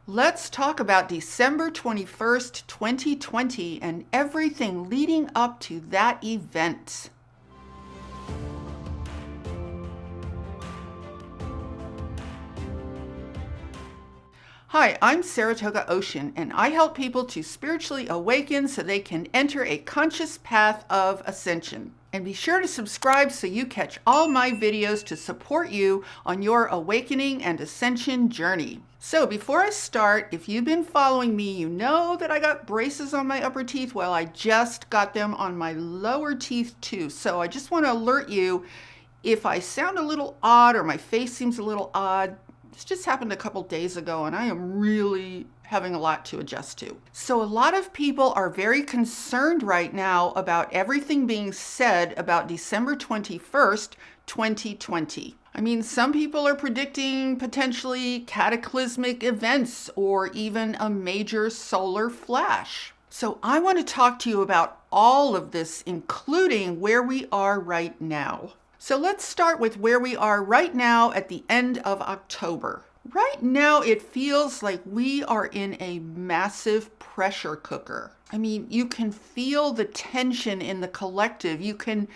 Let's talk about December 21st, 2020 and everything leading up to that event. Hi, I'm Saratoga Ocean, and I help people to spiritually awaken so they can enter a conscious path of ascension. And be sure to subscribe so you catch all my videos to support you on your awakening and ascension journey. So before I start, if you've been following me, you know that I got braces on my upper teeth. Well, I just got them on my lower teeth too. So I just want to alert you, if I sound a little odd or my face seems a little odd, this just happened a couple days ago and I am really having a lot to adjust to. So a lot of people are very concerned right now about everything being said about December 21st, 2020. I mean, some people are predicting potentially cataclysmic events or even a major solar flash. So I want to talk to you about all of this, including where we are right now. So let's start with where we are right now at the end of October. Right now, it feels like we are in a massive pressure cooker. I mean, you can feel the tension in the collective. You can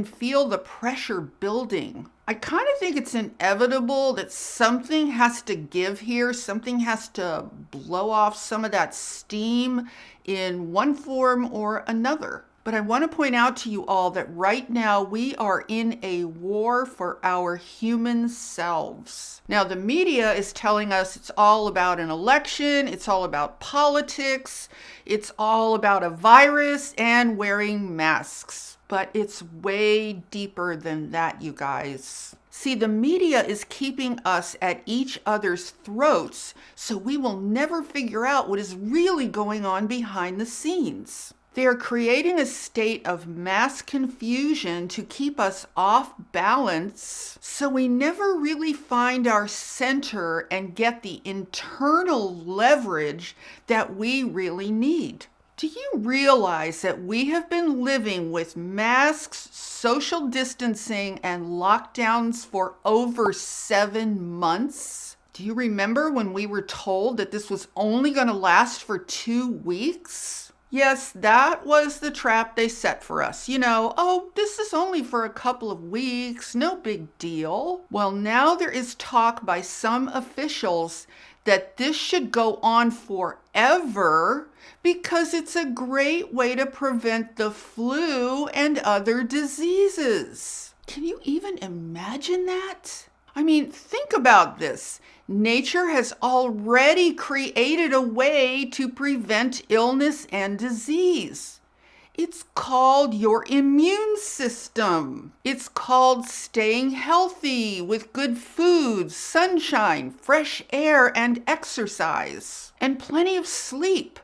feel the pressure building. I kind of think it's inevitable that something has to give here. Something has to blow off some of that steam in one form or another. But I want to point out to you all that right now we are in a war for our human selves. Now, the media is telling us it's all about an election, it's all about politics, it's all about a virus and wearing masks. But it's way deeper than that, you guys. See, the media is keeping us at each other's throats, so we will never figure out what is really going on behind the scenes. They are creating a state of mass confusion to keep us off balance, so we never really find our center and get the internal leverage that we really need. Do you realize that we have been living with masks, social distancing, and lockdowns for over 7 months? Do you remember when we were told that this was only going to last for 2 weeks? Yes, that was the trap they set for us. Oh, this is only for a couple of weeks, no big deal. Well, now there is talk by some officials that this should go on forever because it's a great way to prevent the flu and other diseases. Can you even imagine that? I mean, think about this. Nature has already created a way to prevent illness and disease. It's called your immune system. It's called staying healthy with good food, sunshine, fresh air, and exercise, and plenty of sleep.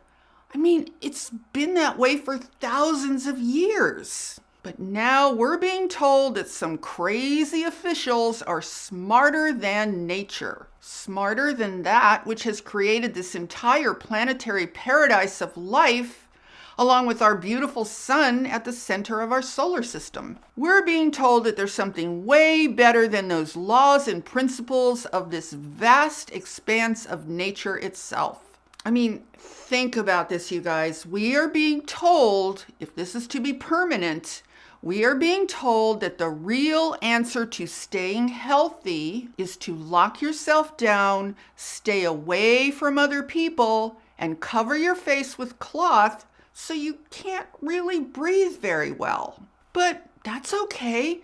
I mean, it's been that way for thousands of years. But now we're being told that some crazy officials are smarter than nature. Smarter than that which has created this entire planetary paradise of life, along with our beautiful sun at the center of our solar system. We're being told that there's something way better than those laws and principles of this vast expanse of nature itself. I mean, think about this, you guys. We are being told, if this is to be permanent, we are being told that the real answer to staying healthy is to lock yourself down, stay away from other people, and cover your face with cloth so you can't really breathe very well. But that's okay.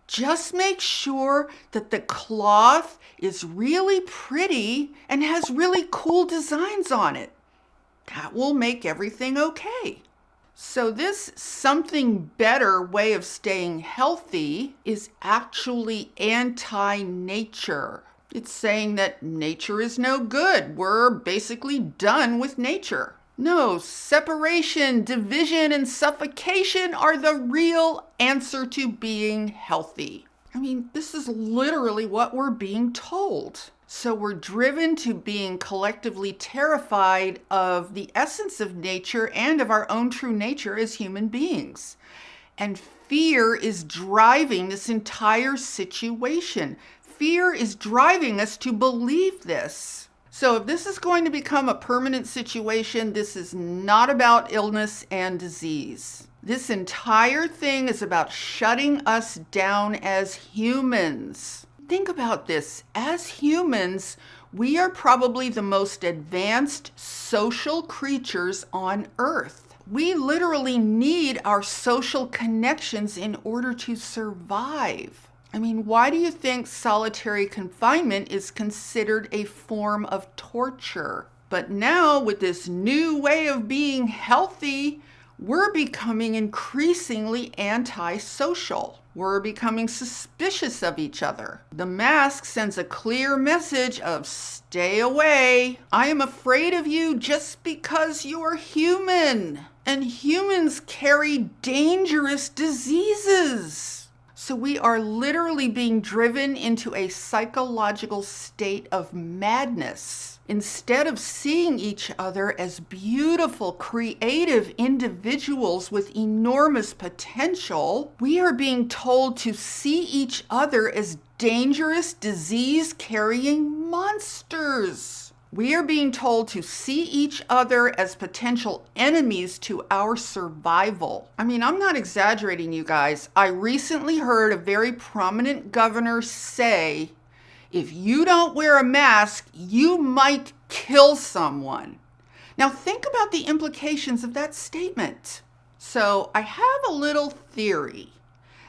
Just make sure that the cloth is really pretty and has really cool designs on it. That will make everything okay. So this something better way of staying healthy is actually anti-nature. It's saying that nature is no good. We're basically done with nature. No, separation, division, and suffocation are the real answer to being healthy. I mean, this is literally what we're being told. So we're driven to being collectively terrified of the essence of nature and of our own true nature as human beings. And fear is driving this entire situation. Fear is driving us to believe this. So if this is going to become a permanent situation, this is not about illness and disease. This entire thing is about shutting us down as humans. Think about this. As humans, we are probably the most advanced social creatures on Earth. We literally need our social connections in order to survive. I mean, why do you think solitary confinement is considered a form of torture? But now, with this new way of being healthy, we're becoming increasingly antisocial. We're becoming suspicious of each other. The mask sends a clear message of stay away. I am afraid of you just because you're human. And humans carry dangerous diseases. So we are literally being driven into a psychological state of madness. Instead of seeing each other as beautiful, creative individuals with enormous potential, we are being told to see each other as dangerous, disease-carrying monsters. We are being told to see each other as potential enemies to our survival. I mean, I'm not exaggerating, you guys. I recently heard a very prominent governor say, if you don't wear a mask, you might kill someone. Now think about the implications of that statement. So I have a little theory.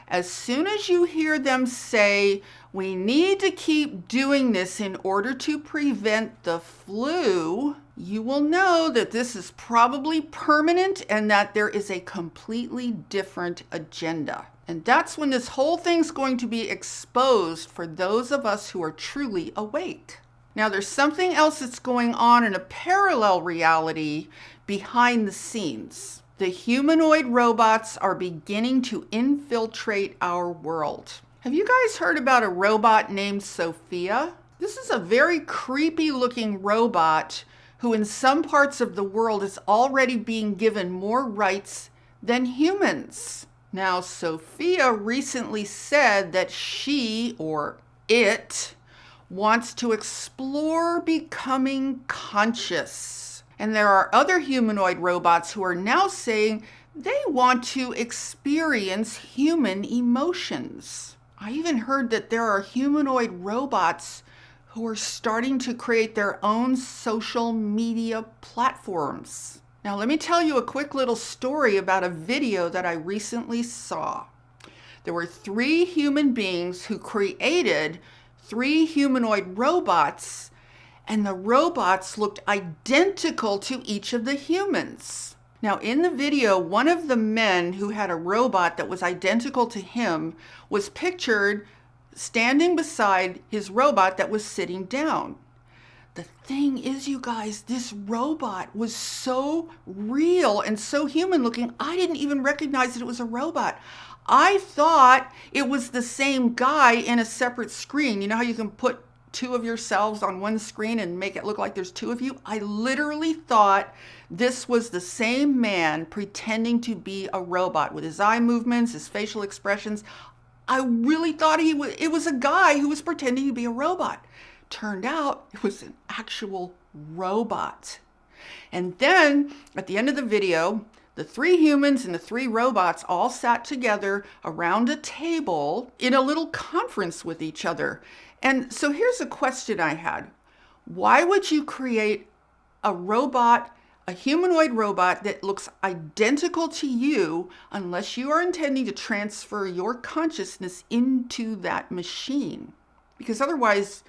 As soon as you hear them say, we need to keep doing this in order to prevent the flu, you will know that this is probably permanent and that there is a completely different agenda. And that's when this whole thing's going to be exposed for those of us who are truly awake. Now, there's something else that's going on in a parallel reality behind the scenes. The humanoid robots are beginning to infiltrate our world. Have you guys heard about a robot named Sophia? This is a very creepy looking robot who in some parts of the world is already being given more rights than humans. Now, Sophia recently said that she, or it, wants to explore becoming conscious. And there are other humanoid robots who are now saying they want to experience human emotions. I even heard that there are humanoid robots who are starting to create their own social media platforms. Now, let me tell you a quick little story about a video that I recently saw. There were 3 human beings who created 3 humanoid robots, and the robots looked identical to each of the humans. Now, in the video, one of the men who had a robot that was identical to him was pictured standing beside his robot that was sitting down. The thing is, you guys, this robot was so real and so human looking, I didn't even recognize that it was a robot. I thought it was the same guy in a separate screen. You know how you can put 2 of yourselves on one screen and make it look like there's 2 of you? I literally thought this was the same man pretending to be a robot with his eye movements, his facial expressions. I really thought it was a guy who was pretending to be a robot. Turned out it was an actual robot. And then at the end of the video, the 3 humans and the 3 robots all sat together around a table in a little conference with each other. And so here's a question I had. Why would you create a robot, a humanoid robot that looks identical to you unless you are intending to transfer your consciousness into that machine? Because otherwise,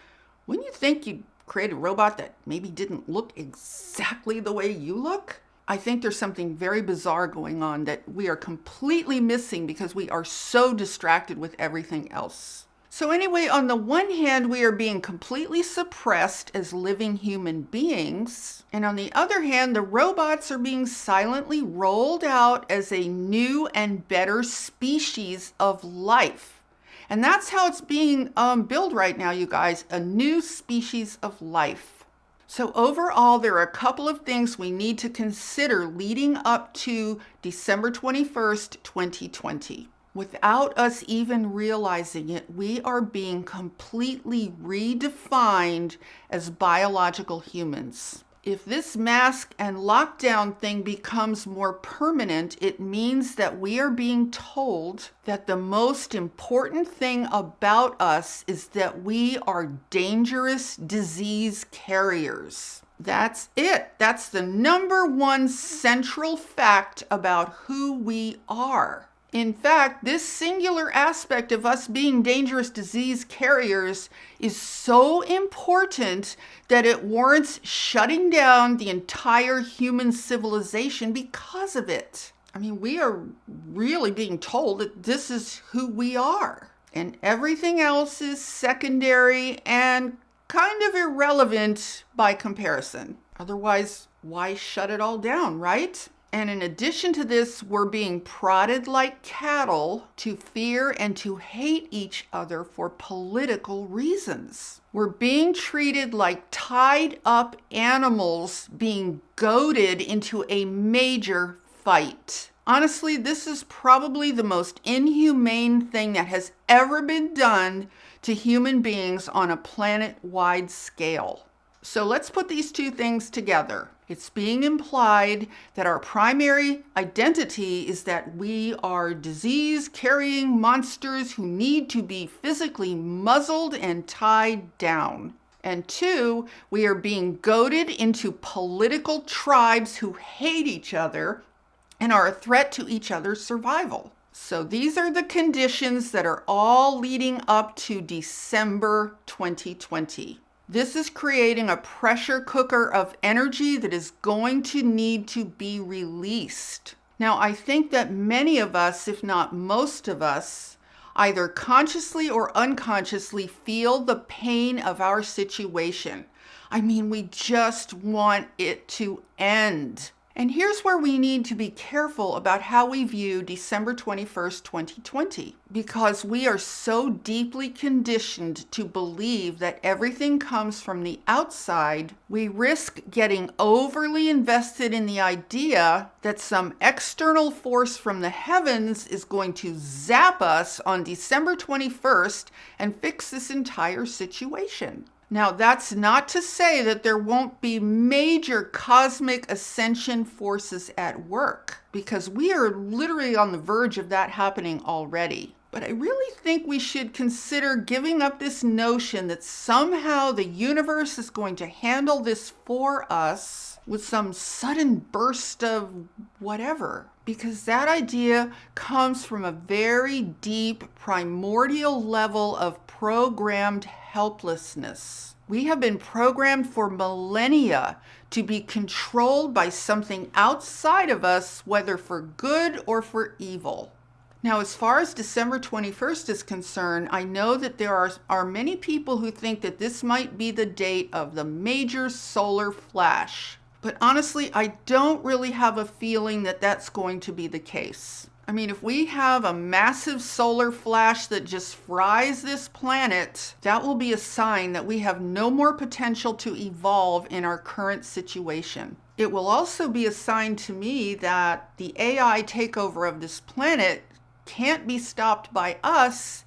wouldn't you think you'd create a robot that maybe didn't look exactly the way you look? I think there's something very bizarre going on that we are completely missing because we are so distracted with everything else. So anyway, on the one hand, we are being completely suppressed as living human beings. And on the other hand, the robots are being silently rolled out as a new and better species of life. And that's how it's being billed right now, you guys, a new species of life. So overall, there are a couple of things we need to consider leading up to December 21st, 2020. Without us even realizing it, we are being completely redefined as biological humans. If this mask and lockdown thing becomes more permanent, it means that we are being told that the most important thing about us is that we are dangerous disease carriers. That's it. That's the number one central fact about who we are. In fact, this singular aspect of us being dangerous disease carriers is so important that it warrants shutting down the entire human civilization because of it. I mean, we are really being told that this is who we are, and everything else is secondary and kind of irrelevant by comparison. Otherwise, why shut it all down, right? And in addition to this, we're being prodded like cattle to fear and to hate each other for political reasons. We're being treated like tied up animals being goaded into a major fight. Honestly, this is probably the most inhumane thing that has ever been done to human beings on a planet-wide scale. So let's put these two things together. It's being implied that our primary identity is that we are disease-carrying monsters who need to be physically muzzled and tied down. And two, we are being goaded into political tribes who hate each other and are a threat to each other's survival. So these are the conditions that are all leading up to December 2020. This is creating a pressure cooker of energy that is going to need to be released. Now, I think that many of us, if not most of us, either consciously or unconsciously feel the pain of our situation. I mean, we just want it to end. And here's where we need to be careful about how we view December 21st, 2020, because we are so deeply conditioned to believe that everything comes from the outside, we risk getting overly invested in the idea that some external force from the heavens is going to zap us on December 21st and fix this entire situation. Now, that's not to say that there won't be major cosmic ascension forces at work, because we are literally on the verge of that happening already. But I really think we should consider giving up this notion that somehow the universe is going to handle this for us with some sudden burst of whatever, because that idea comes from a very deep, primordial level of programmed helplessness. We have been programmed for millennia to be controlled by something outside of us, whether for good or for evil. Now, as far as December 21st is concerned, I know that there are many people who think that this might be the date of the major solar flash. But honestly, I don't really have a feeling that that's going to be the case. I mean, if we have a massive solar flash that just fries this planet, that will be a sign that we have no more potential to evolve in our current situation. It will also be a sign to me that the AI takeover of this planet can't be stopped by us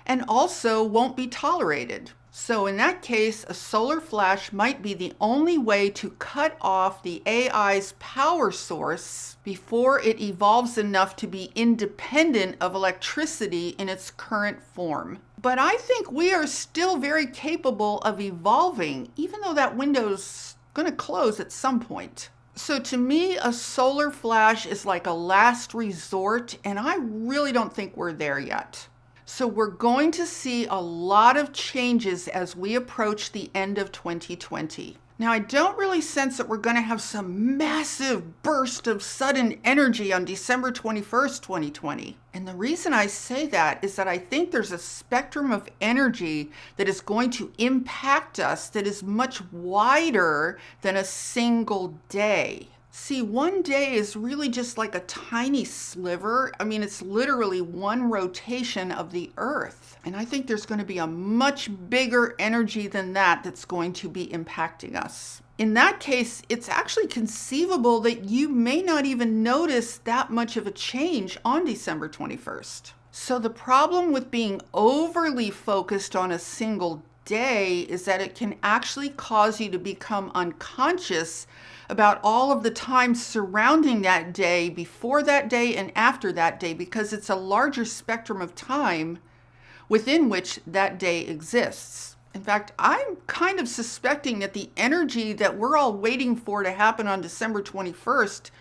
and also won't be tolerated. So in that case, a solar flash might be the only way to cut off the AI's power source before it evolves enough to be independent of electricity in its current form. But I think we are still very capable of evolving, even though that window's going to close at some point. So to me, a solar flash is like a last resort, and I really don't think we're there yet. So we're going to see a lot of changes as we approach the end of 2020. Now, I don't really sense that we're going to have some massive burst of sudden energy on December 21st, 2020. And the reason I say that is that I think there's a spectrum of energy that is going to impact us that is much wider than a single day. See, one day is really just like a tiny sliver. I mean, it's literally one rotation of the Earth. And I think there's going to be a much bigger energy than that that's going to be impacting us. In that case, it's actually conceivable that you may not even notice that much of a change on December 21st. So the problem with being overly focused on a single day is that it can actually cause you to become unconscious about all of the time surrounding that day, before that day and after that day, because it's a larger spectrum of time within which that day exists. In fact, I'm kind of suspecting that the energy that we're all waiting for to happen on December 21st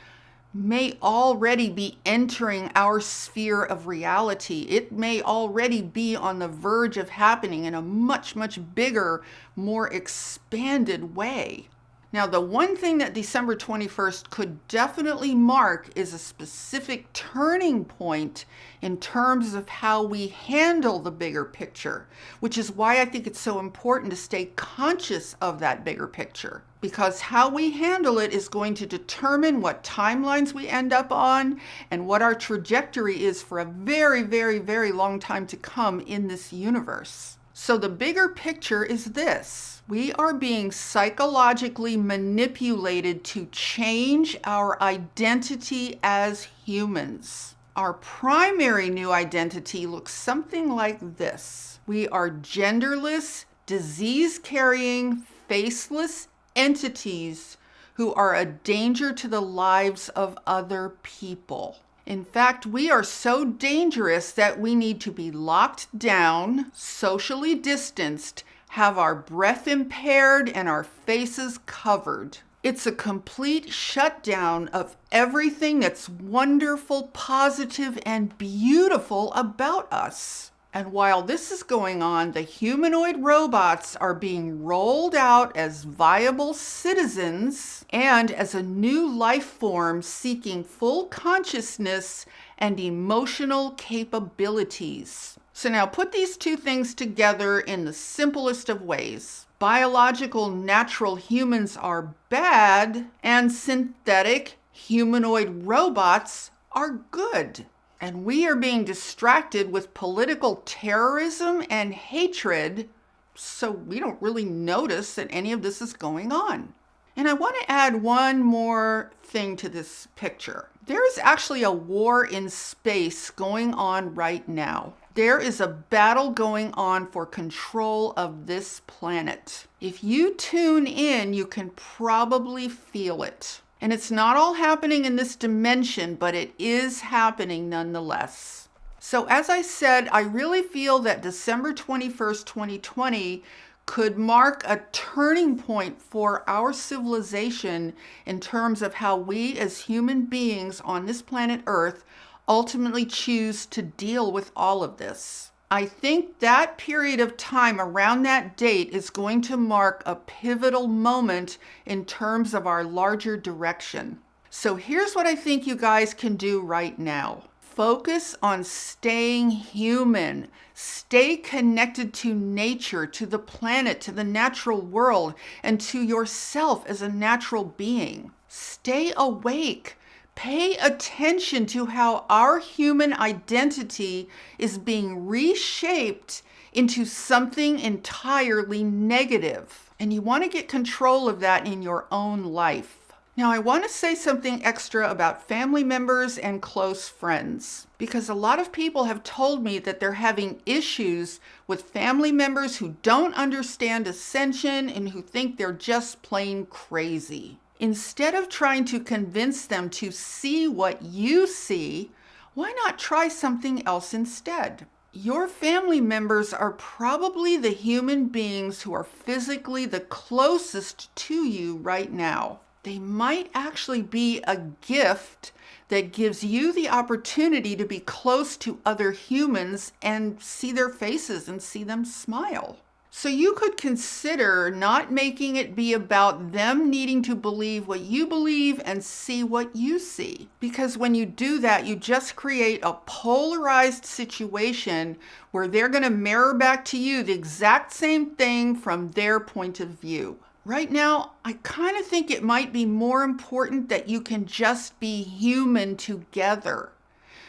may already be entering our sphere of reality. It may already be on the verge of happening in a much, much bigger, more expanded way. Now, the one thing that December 21st could definitely mark is a specific turning point in terms of how we handle the bigger picture, which is why I think it's so important to stay conscious of that bigger picture, because how we handle it is going to determine what timelines we end up on and what our trajectory is for a very, very, very long time to come in this universe. So the bigger picture is this: we are being psychologically manipulated to change our identity as humans. Our primary new identity looks something like this. We are genderless, disease-carrying, faceless entities who are a danger to the lives of other people. In fact, we are so dangerous that we need to be locked down, socially distanced, have our breath impaired, and our faces covered. It's a complete shutdown of everything that's wonderful, positive, and beautiful about us. And while this is going on, the humanoid robots are being rolled out as viable citizens and as a new life form seeking full consciousness and emotional capabilities. So now put these two things together in the simplest of ways. Biological, natural humans are bad, and synthetic humanoid robots are good. And we are being distracted with political terrorism and hatred, so we don't really notice that any of this is going on. And I want to add one more thing to this picture. There is actually a war in space going on right now. There is a battle going on for control of this planet. If you tune in, you can probably feel it. And it's not all happening in this dimension, but it is happening nonetheless. So as I said, I really feel that December 21st, 2020 could mark a turning point for our civilization in terms of how we as human beings on this planet Earth ultimately choose to deal with all of this. I think that period of time around that date is going to mark a pivotal moment in terms of our larger direction. So here's what I think you guys can do right now. Focus on staying human. Stay connected to nature, to the planet, to the natural world, and to yourself as a natural being. Stay awake. Pay attention to how our human identity is being reshaped into something entirely negative. And you want to get control of that in your own life. Now, I want to say something extra about family members and close friends, because a lot of people have told me that they're having issues with family members who don't understand Ascension and who think they're just plain crazy. Instead of trying to convince them to see what you see, why not try something else instead? Your family members are probably the human beings who are physically the closest to you right now. They might actually be a gift that gives you the opportunity to be close to other humans and see their faces and see them smile. So you could consider not making it be about them needing to believe what you believe and see what you see. Because when you do that, you just create a polarized situation where they're going to mirror back to you the exact same thing from their point of view. Right now, I kind of think it might be more important that you can just be human together.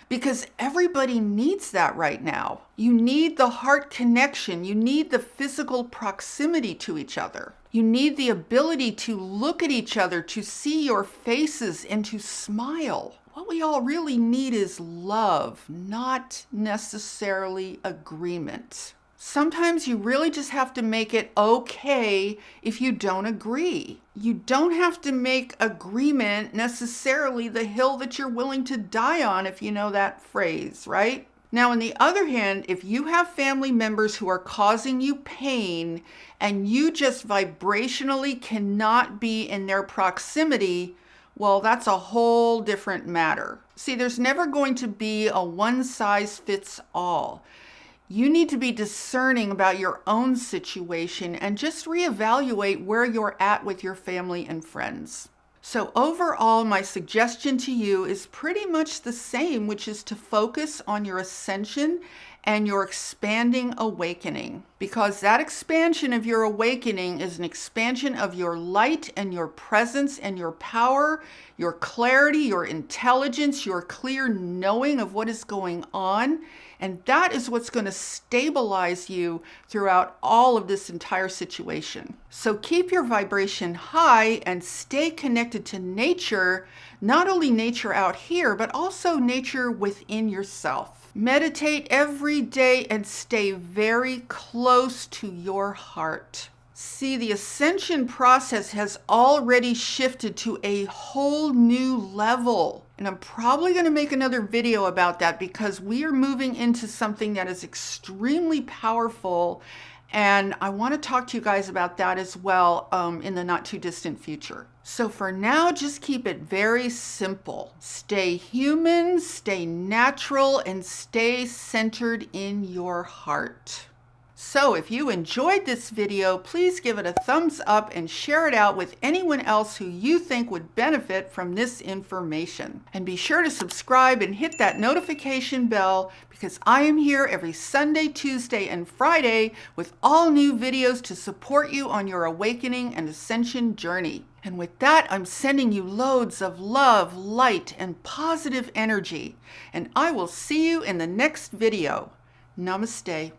Because everybody needs that right now. You need the heart connection. You need the physical proximity to each other. You need the ability to look at each other, to see your faces, and to smile. What we all really need is love, not necessarily agreement. Sometimes you really just have to make it okay if you don't agree. You don't have to make agreement necessarily the hill that you're willing to die on, if you know that phrase, right? Now, on the other hand, if you have family members who are causing you pain and you just vibrationally cannot be in their proximity, well, that's a whole different matter. See, there's never going to be a one size fits all. You need to be discerning about your own situation and just reevaluate where you're at with your family and friends. So overall, my suggestion to you is pretty much the same, which is to focus on your ascension and your expanding awakening, because that expansion of your awakening is an expansion of your light and your presence and your power, your clarity, your intelligence, your clear knowing of what is going on. And that is what's going to stabilize you throughout all of this entire situation. So keep your vibration high and stay connected to nature, not only nature out here, but also nature within yourself. Meditate every day and stay very close to your heart. See, the ascension process has already shifted to a whole new level. And I'm probably going to make another video about that because we are moving into something that is extremely powerful. And I want to talk to you guys about that as well in the not too distant future. So for now, just keep it very simple. Stay human, stay natural, and stay centered in your heart. So if you enjoyed this video, please give it a thumbs up and share it out with anyone else who you think would benefit from this information. And be sure to subscribe and hit that notification bell because I am here every Sunday, Tuesday, and Friday with all new videos to support you on your awakening and ascension journey. And with that, I'm sending you loads of love, light, and positive energy. And I will see you in the next video. Namaste.